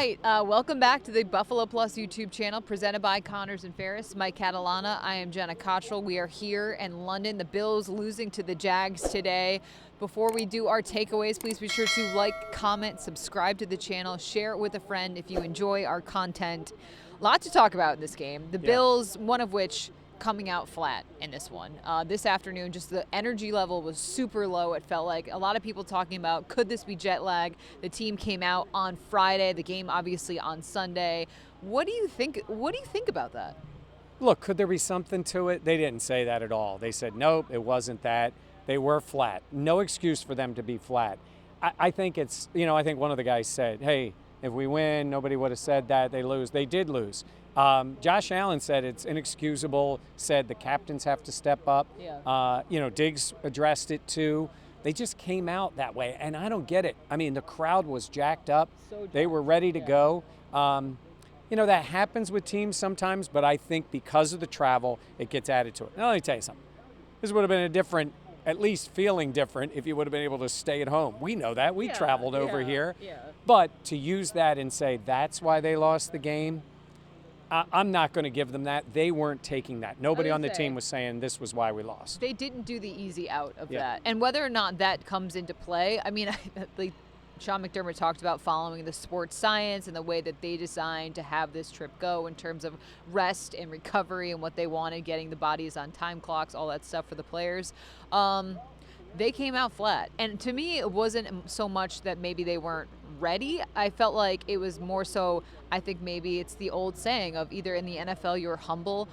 right, welcome back to the Buffalo Plus YouTube channel presented by Connors and Ferris. Mike Catalana, I am Jenna Cottrell. We are here in London. The Bills losing to the Jags today. Before we do our takeaways, please be sure to like, comment, subscribe to the channel, share it with a friend if you enjoy our content. A lot to talk about in this game. The Bills, one of which coming out flat in this one. This afternoon, just the energy level was super low. It felt like a lot of people talking about, could this be jet lag? The team came out on Friday, the game obviously on Sunday. What do you think about that? Look, could there be something to it? They didn't say that at all. They said, nope, it wasn't that. They were flat. No excuse for them to be flat. I think it's, I think one of the guys said, hey, if we win, nobody would have said that. They lose. They did lose. Josh Allen said it's inexcusable, said the captains have to step up. Yeah. Diggs addressed it too. They just came out that way, and I don't get it. I mean, the crowd was jacked up. They were ready to go. That happens with teams sometimes, but I think because of the travel, it gets added to it. Now, let me tell you something. This would have been a different, at least feeling different, if you would have been able to stay at home. We know that. We traveled over here. Yeah. But to use that and say that's why they lost the game, I'm not going to give them that. They weren't taking that. Nobody on the team was saying this was why we lost. They didn't do the easy out of that. And whether or not that comes into play, I mean, Sean McDermott talked about following the sports science and the way that they designed to have this trip go in terms of rest and recovery and what they wanted, getting the bodies on time clocks, all that stuff for the players. They came out flat. And to me, it wasn't so much that maybe they weren't ready. I felt like it was more so, I think maybe it's the old saying of either in the NFL you're humble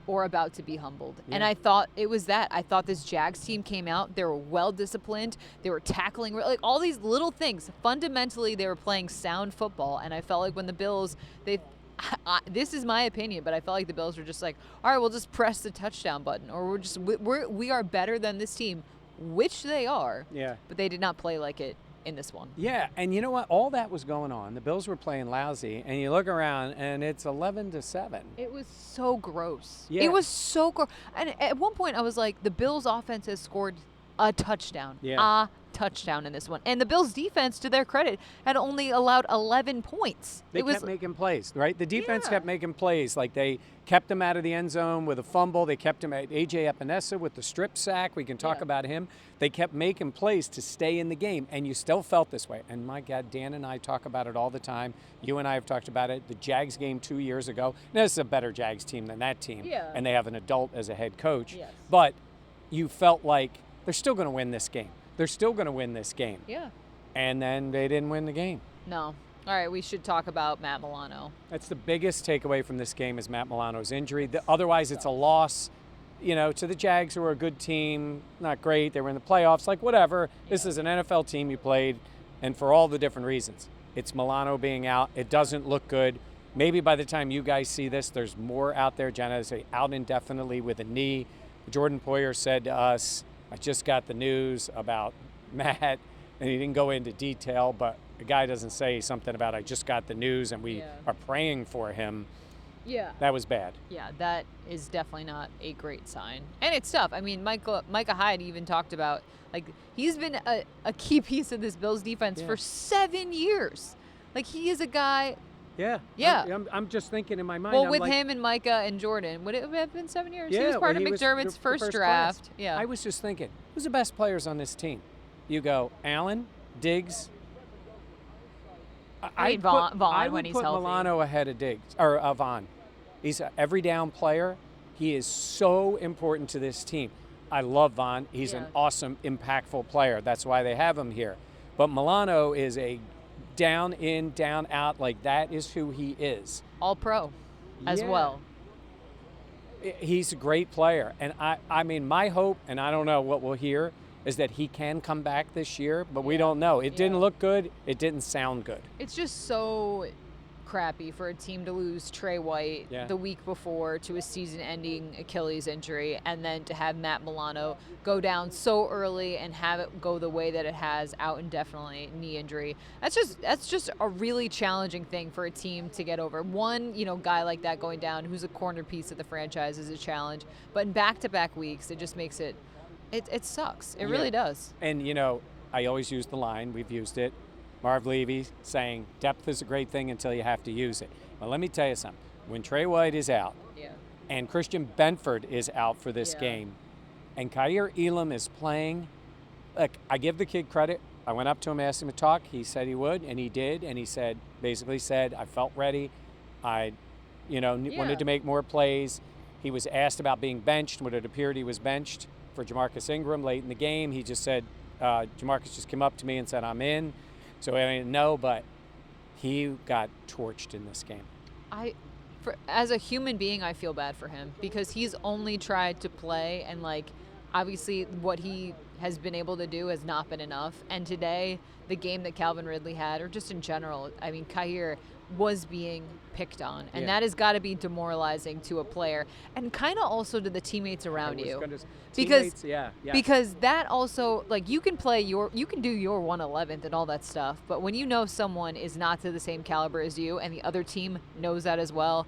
or about to be humbled. Yeah. And I thought it was that. I thought this Jags team came out. They were well disciplined. They were tackling, like all these little things. Fundamentally, they were playing sound football. And I felt like when the Bills, this is my opinion, but I felt like the Bills were just like, all right, we'll just press the touchdown button, or we are better than this team, which they are. Yeah. But they did not play like it in this one. Yeah, and you know what? All that was going on. The Bills were playing lousy, and you look around, and it's 11-7. It was so gross. Yeah. It was so gross. And at one point, I was like, the Bills' offense has scored a touchdown. Yeah. A touchdown in this one. And the Bills' defense, to their credit, had only allowed 11 points. They kept making plays, right? The defense kept making plays. Like they kept him out of the end zone with a fumble. They kept him at A.J. Epinesa with the strip sack. We can talk about him. They kept making plays to stay in the game, and you still felt this way. And my God, Dan and I talk about it all the time. You and I have talked about it. The Jags game 2 years ago. Now, this is a better Jags team than that team. Yeah. And they have an adult as a head coach. Yes. But you felt like they're still going to win this game. They're still going to win this game. Yeah. And then they didn't win the game. No. All right, we should talk about Matt Milano. That's the biggest takeaway from this game is Matt Milano's injury. Otherwise, it's a loss, to the Jags, who are a good team. Not great. They were in the playoffs. Like, whatever. Yeah. This is an NFL team you played, and for all the different reasons. It's Milano being out. It doesn't look good. Maybe by the time you guys see this, there's more out there. Jenna is out indefinitely with a knee. Jordan Poyer said to us, I just got the news about Matt, and he didn't go into detail, but the guy doesn't say something about I just got the news and we are praying for him. Yeah. That was bad. Yeah, that is definitely not a great sign. And it's tough. I mean, Micah Hyde even talked about, like, he's been a key piece of this Bills defense for 7 years. Like, he is a guy. Yeah. Yeah. I'm just thinking in my mind. Well, with him and Micah and Jordan, would it have been 7 years? Yeah, he was part of McDermott's the first class. draft. Yeah. I was just thinking, who's the best players on this team? You go Allen, Diggs. I mean, Vaughn when he's healthy. I would put Milano ahead of Diggs or Vaughn. He's an every down player. He is so important to this team. I love Vaughn. He's an awesome, impactful player. That's why they have him here. But Milano is a down in, down out. Like, that is who he is. All pro as well. He's a great player. And I mean, my hope, and I don't know what we'll hear, is that he can come back this year, but we don't know. It didn't look good. It didn't sound good. It's just so crappy for a team to lose Trey White the week before to a season-ending Achilles injury, and then to have Matt Milano go down so early and have it go the way that it has, out indefinitely, knee injury. That's just a really challenging thing for a team to get over. One, guy like that going down, who's a corner piece of the franchise, is a challenge. But in back-to-back weeks, it just makes it sucks. It really does. And I always use the line. We've used it. Marv Levy saying depth is a great thing until you have to use it. Well, let me tell you something. When Trey White is out and Christian Benford is out for this game and Kaiir Elam is playing, look, I give the kid credit. I went up to him, asked him to talk. He said he would, and he did. And he basically said, I felt ready. I, wanted to make more plays. He was asked about being benched. When it appeared he was benched for Jamarcus Ingram late in the game, he just said, Jamarcus just came up to me and said, I'm in. So I didn't know, but he got torched in this game. As a human being, I feel bad for him because he's only tried to play, and obviously what he has been able to do has not been enough. And today, the game that Calvin Ridley had, or just in general, I mean, Kaiir was being picked on, and that has got to be demoralizing to a player, and kind of also to the teammates around you, because that also, you can do your 111th and all that stuff, but when you know someone is not to the same caliber as you, and the other team knows that as well,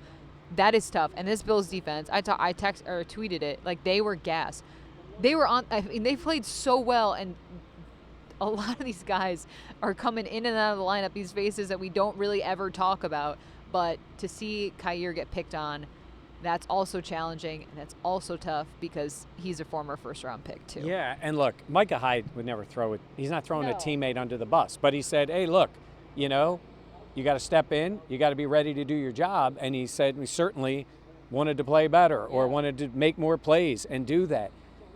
that is tough. And this Bills defense, I tweeted it, they were gassed. They were on. I mean, they played so well, and a lot of these guys are coming in and out of the lineup, these faces that we don't really ever talk about. But to see Kaiir get picked on, that's also challenging, and that's also tough because he's a former first-round pick, too. Yeah, and look, Micah Hyde would never throw it. He's not throwing a teammate under the bus. But he said, hey, look, you got to step in. You got to be ready to do your job. And he said we certainly wanted to play better or wanted to make more plays and do that.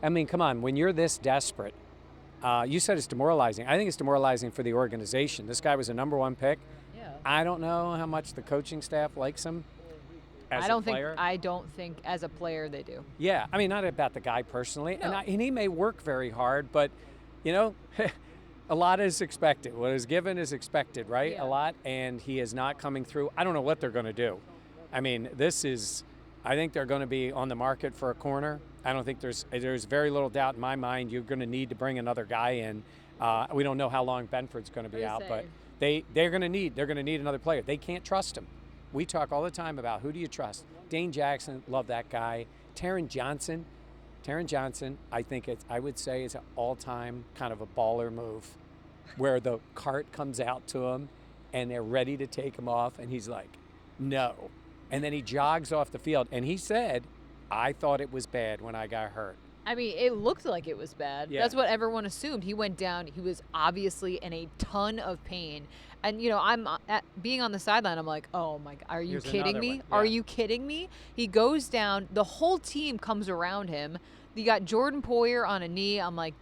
I mean, come on, when you're this desperate, you said it's demoralizing. I think it's demoralizing for the organization. This guy was a number 1 pick. Yeah. I don't know how much the coaching staff likes him as a player. I don't think as a player they do. Yeah, I mean, not about the guy personally. No. And he may work very hard, but, a lot is expected. What is given is expected, right? Yeah. A lot, and he is not coming through. I don't know what they're going to do. I mean, I think they're going to be on the market for a corner. I don't think there's very little doubt in my mind you're going to need to bring another guy in. We don't know how long Benford's going to be out, but they're going to need another player. They can't trust him. We talk all the time about who do you trust. Dane Jackson, love that guy. Taron Johnson, I would say it's an all-time kind of a baller move where the cart comes out to him and they're ready to take him off and he's like, no. And then he jogs off the field and he said, I thought it was bad when I got hurt. I mean, it looked like it was bad. Yeah. That's what everyone assumed. He went down. He was obviously in a ton of pain. And, I'm being on the sideline. I'm like, oh, my God, are you kidding me? Yeah. Are you kidding me? He goes down. The whole team comes around him. You got Jordan Poyer on a knee. I'm like,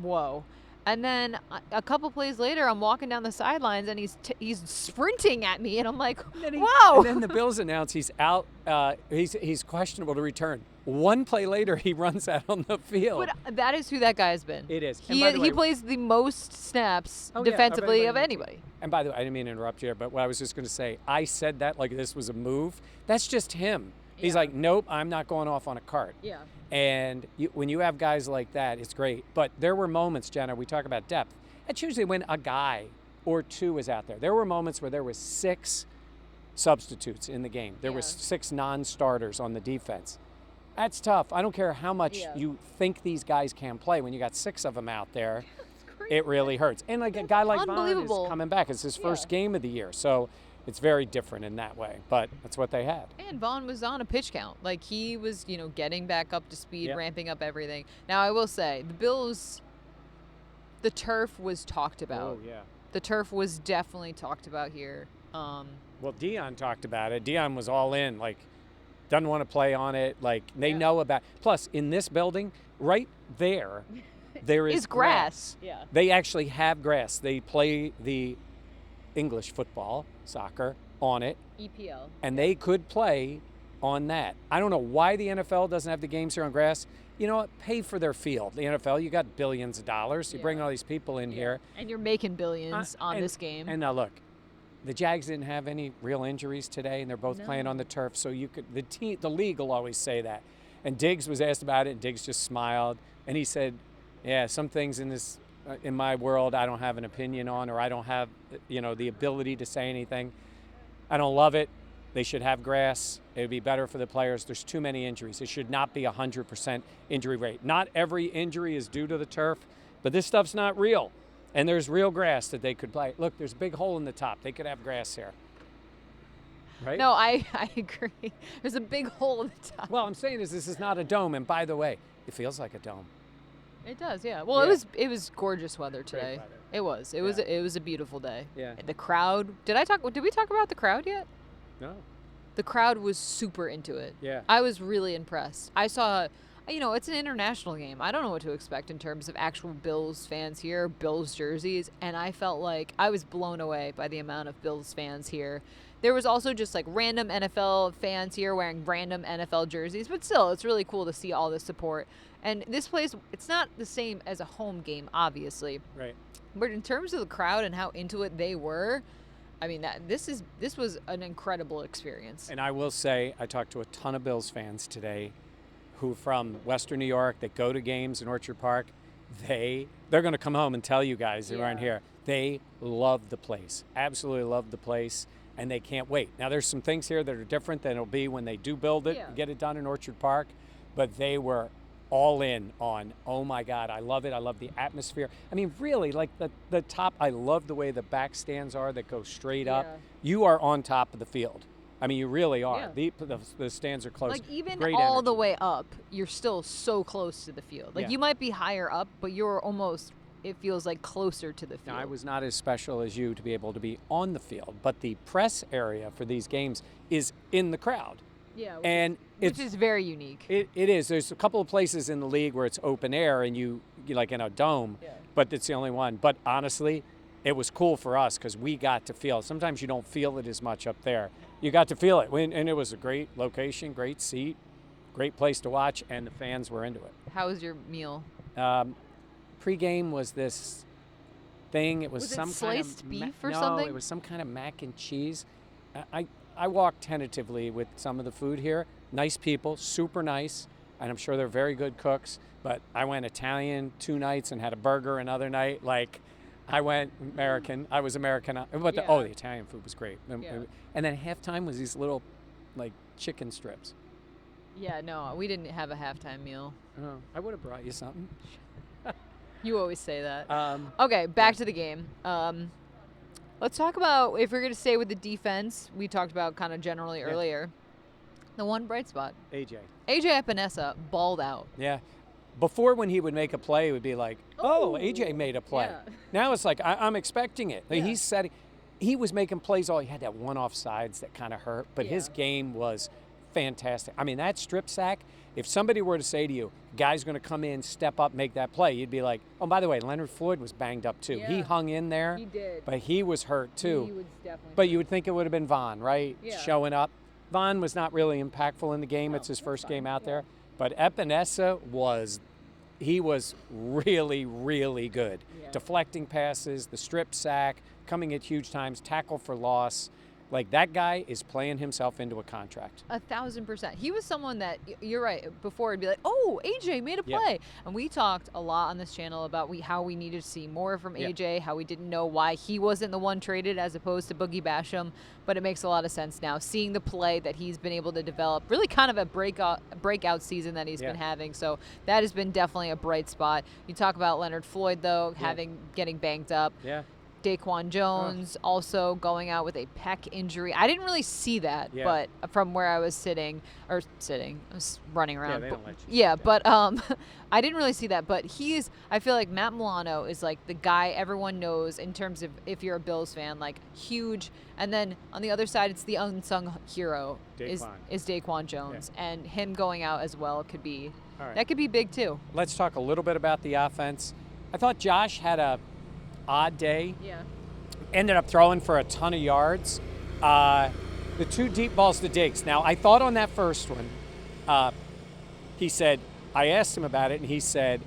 whoa. And then a couple plays later, I'm walking down the sidelines, and he's sprinting at me, and I'm like, whoa. And then the Bills announce he's out. He's questionable to return. One play later, he runs out on the field. But that is who that guy's been. It is. He plays the most snaps defensively of anybody. And by the way, I didn't mean to interrupt you, but what I was just going to say, I said that like this was a move. That's just him. He's like, nope, I'm not going off on a cart. Yeah. And when you have guys like that, it's great. But there were moments, Jenna, we talk about depth. That's usually when a guy or two is out there. There were moments where there was 6 substitutes in the game. There was 6 non-starters on the defense. That's tough. I don't care how much you think these guys can play. When you got 6 of them out there, it really hurts. And a guy like Vaughn is coming back. It's his first game of the year. So it's very different in that way, but that's what they had. And Vaughn was on a pitch count. He was, getting back up to speed, ramping up everything. Now, I will say, the Bills, the turf was talked about. Oh, yeah. The turf was definitely talked about here. Well, Dion talked about it. Dion was all in, doesn't want to play on it. They know about. Plus, in this building, right there is grass. Yeah. They actually have grass. They play the English football, soccer, on it. EPL. And they could play on that. I don't know why the NFL doesn't have the games here on grass. You know what? Pay for their field. The NFL, you got billions of dollars. You bring all these people in here. And you're making billions on this game. And now look, the Jags didn't have any real injuries today, and they're both playing on the turf. So the league will always say that. And Diggs was asked about it, and Diggs just smiled. And he said, yeah, some things in my world I don't have an opinion on, or I don't have the ability to say anything. I don't love it. They should have grass. It would be better for the players. There's too many injuries. It should not be 100% injury rate. Not every injury is due to the turf, but this stuff's not real. And there's real grass that they could play. Look, there's a big hole in the top. They could have grass here. Right? No, I agree. There's a big hole in the top. Well, I'm saying is this is not a dome. And by the way, it feels like a dome. It does, yeah. Well, Yeah. it was gorgeous weather today. weather. It was. It was a beautiful day. Yeah. The crowd. Did we talk about the crowd yet? No. The crowd was super into it. Yeah. I was really impressed. I saw, it's an international game. I don't know what to expect in terms of actual Bills fans here, Bills jerseys, and I felt like I was blown away by the amount of Bills fans here. There was also just like random NFL fans here wearing random NFL jerseys, but still, it's really cool to see all the support. And this place, it's not the same as a home game, obviously. Right. But in terms of the crowd and how into it they were, I mean, this was an incredible experience. And I will say, I talked to a ton of Bills fans today who from Western New York that go to games in Orchard Park. They're going to come home and tell you guys who aren't here. They love the place, absolutely love the place, and they can't wait. Now, there's some things here that are different than it'll be when they do build it, get it done in Orchard Park, but they were all in on, oh my God, I love it. I love the atmosphere. I mean, really, like the top, I love the way the back stands are that go straight up. You are on top of the field. I mean, you really are. Yeah. The stands are close. Like, even Great all the energy. way up, you're still so close to the field. Like, you might be higher up, but you're almost, it feels like, closer to the field. Now, I was not as special as you to be able to be on the field, but the press area for these games is in the crowd. Yeah, And which is very unique. It is. There's a couple of places in the league where it's open air and you like in a dome, but it's the only one. But honestly, it was cool for us because we got to feel. Sometimes you don't feel it as much up there. You got to feel it, and it was a great location, great seat, great place to watch, and the fans were into it. How was your meal? Pre-game was this thing. It was Was it some sliced kind of beef or no, something? it was some kind of mac and cheese. I walked tentatively with some of the food here. Nice people, super nice, and I'm sure they're very good cooks. But I went Italian 2 nights and had a burger another night. Like, I went American. I was American. But the Italian food was great. And then halftime was these little, like, chicken strips. Yeah, no, we didn't have a halftime meal. Oh, I would have brought you something. You always say that. Okay, back to the game. Let's talk about, if we're going to stay with the defense, we talked about kind of generally earlier, the one bright spot. AJ Epinesa balled out. Yeah. Before, when he would make a play, it would be like, oh, AJ made a play. Yeah. Now it's like, I'm expecting it. Like, he's setting. He was making plays. He had that one offsides that kind of hurt, but his game was fantastic. I mean, that strip sack, if somebody were to say to you, guy's going to come in, step up, make that play, you'd be like, oh, by the way, Leonard Floyd was banged up too. Yeah. He hung in there. He did. But he was hurt too. He was definitely But you would think it would have been Vaughn, right? Yeah. Showing up. Vaughn was not really impactful in the game. It's his first game out there. But Epinesa was really, really good. Yeah. Deflecting passes, the strip sack, coming at huge times, tackle for loss. Like, that guy is playing himself into a contract. 1,000%. He was someone that, you're right, before it'd be like, oh, AJ made a play. And we talked a lot on this channel about how we needed to see more from AJ, how we didn't know why he wasn't the one traded as opposed to Boogie Basham. But it makes a lot of sense now, seeing the play that he's been able to develop, really kind of a breakout season that he's been having. So that has been definitely a bright spot. You talk about Leonard Floyd, though, getting banged up. Yeah. Daquan Jones also going out with a pec injury. I didn't really see that, but from where I was I was running around. Yeah, they don't let you yeah, but I didn't really see that. But I feel like Matt Milano is like the guy everyone knows in terms of, if you're a Bills fan, like huge. And then on the other side, it's the unsung hero is Daquan Jones, and him going out as well could be that could be big too. Let's talk a little bit about the offense. I thought Josh had a odd day. Yeah. Ended up throwing for a ton of yards. The 2 deep balls to Diggs. Now, I thought on that first one, he said, I asked him about it, and he said,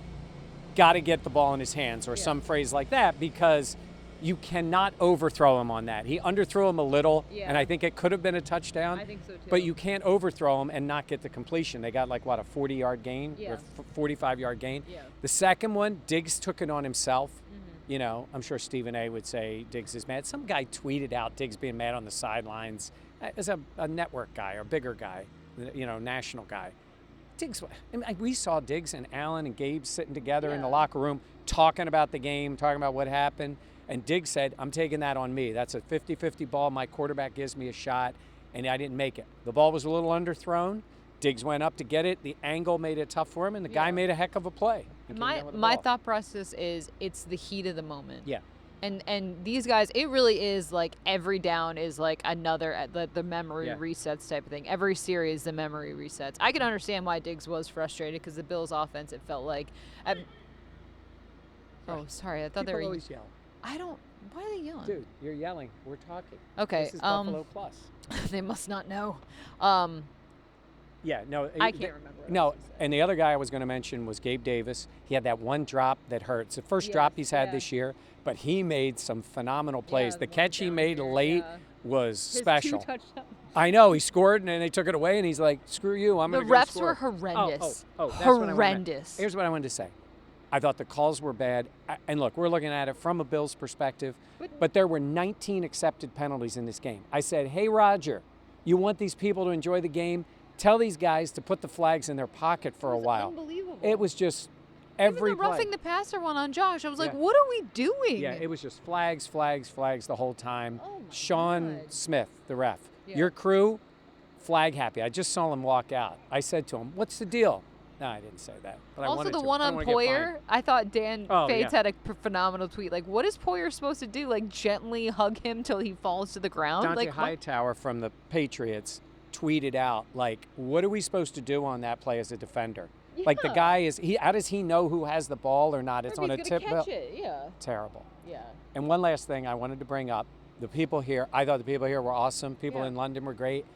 got to get the ball in his hands, or some phrase like that, because you cannot overthrow him on that. He underthrew him a little, and I think it could have been a touchdown. I think so too. But you can't overthrow him and not get the completion. They got like, what, a 40-yard gain or 45-yard gain? Yeah. The second one, Diggs took it on himself. You know, I'm sure Stephen A. would say Diggs is mad. Some guy tweeted out Diggs being mad on the sidelines as a network guy or bigger guy, national guy. Diggs, I mean, we saw Diggs and Allen and Gabe sitting together in the Yeah. locker room talking about the game, talking about what happened. And Diggs said, I'm taking that on me. That's a 50-50 ball. My quarterback gives me a shot, and I didn't make it. The ball was a little underthrown. Diggs went up to get it. The angle made it tough for him, and the guy made a heck of a play. My thought process is it's the heat of the moment. Yeah. And these guys, it really is like every down is like another the memory resets type of thing. Every series, the memory resets. I can understand why Diggs was frustrated because the Bills' offense, it felt like. Oh, sorry, I thought they were. Always yell. I don't. Why are they yelling? Dude, you're yelling. We're talking. Okay. This is Buffalo Plus. They must not know. Yeah, no. I can't remember. No, and the other guy I was going to mention was Gabe Davis. He had that one drop that hurts. The first drop he's had this year, but he made some phenomenal plays. The catch he made late was special. 2 touchdowns. I know, he scored, and then they took it away, and he's like, screw you, I'm going to go The refs score. were horrendous. That's horrendous. Here's what I wanted to say. I thought the calls were bad. And look, we're looking at it from a Bills perspective, but there were 19 accepted penalties in this game. I said, hey, Roger, you want these people to enjoy the game? Tell these guys to put the flags in their pocket for a while. Unbelievable. It was just every Even the roughing play. the passer one on Josh. I was like, what are we doing? Yeah, it was just flags, flags, flags the whole time. Oh my Sean God. Smith, the ref, Yeah. your crew, flag happy. I just saw him walk out. I said to him, what's the deal? No, I didn't say that. But I Also, wanted the to. one I on don't wanna get Poyer, fined. I thought Dan Fates yeah. had a phenomenal tweet. Like, what is Poyer supposed to do? Like, gently hug him till he falls to the ground? Dante like, Hightower from the Patriots tweeted out, like, what are we supposed to do on that play as a defender? Like, the guy is, how does he know who has the ball or not? It's on a tip. Catch it. Yeah. Terrible. Yeah. And one last thing I wanted to bring up. The people here, I thought the people here were awesome. People Yeah. in London were great.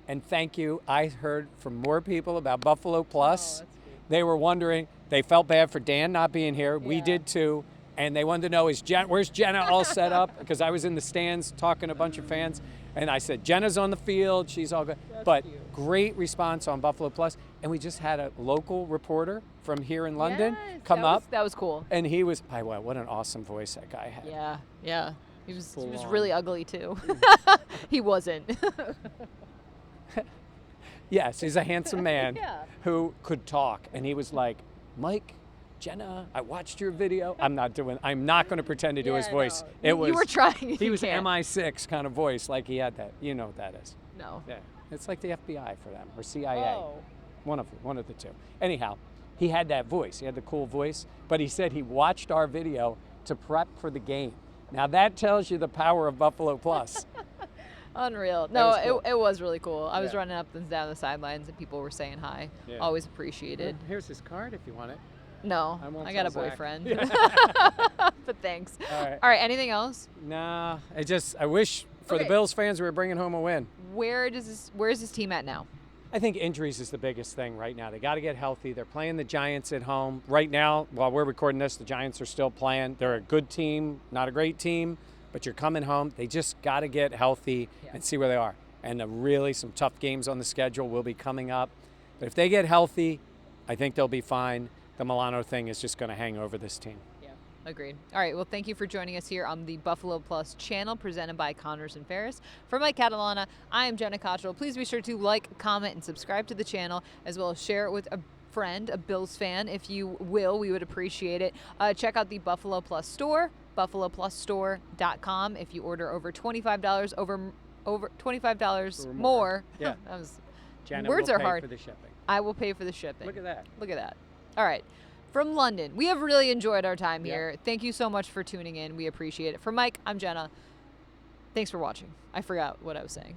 And thank you. I heard from more people about Buffalo Plus. Oh, that's good. They were wondering, they felt bad for Dan not being here. We Yeah. did too. And they wanted to know, where's Jenna all set up? Because I was in the stands talking to a bunch of fans. And I said, Jenna's on the field. She's all good. But cute. great response on Buffalo Plus. And we just had a local reporter from here in London come up. That was cool. And he was, wow, what an awesome voice that guy had. Yeah. Yeah. He was Full on. really ugly, too. He wasn't. Yes, he's a handsome man Yeah. who could talk. And he was like, Mike, Jenna, I watched your video. I'm not going to pretend to do his voice. You were trying. He was MI6 kind of voice, like he had that. You know what that is. No. Yeah. It's like the FBI for them, or CIA. Oh. One of the two. Anyhow, he had that voice. He had the cool voice. But he said he watched our video to prep for the game. Now that tells you the power of Buffalo Plus. Unreal. was No, cool. it was really cool. I was Yeah. running up and down the sidelines and people were saying hi. Yeah. Always appreciated. Here's his card if you want it. No, I won't I got a tell Zach. boyfriend. But thanks. All right. All right, anything else? Nah, I wish for the Okay. Bills fans we were bringing home a win. Where's this team at now? I think injuries is the biggest thing right now. They got to get healthy. They're playing the Giants at home. Right now, while we're recording this, the Giants are still playing. They're a good team, not a great team, but you're coming home. They just got to get healthy and see where they are. And really some tough games on the schedule will be coming up. But if they get healthy, I think they'll be fine. The Milano thing is just going to hang over this team. Agreed. All right. Well, thank you for joining us here on the Buffalo Plus channel presented by Connors and Ferris. For Mike Catalana, I am Jenna Cottrell. Please be sure to like, comment, and subscribe to the channel, as well as share it with a friend, a Bills fan, if you will. We would appreciate it. Check out the Buffalo Plus store, buffaloplusstore.com. If you order over $25 over $25 Or more. Yeah. That was, Jenna words will are pay hard. for the shipping. I will pay for the shipping. Look at that. Look at that. All right. From London, we have really enjoyed our time Yeah. here. Thank you so much for tuning in. We appreciate it. For Mike, I'm Jenna. Thanks for watching. I forgot what I was saying.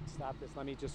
Stop this. Let me just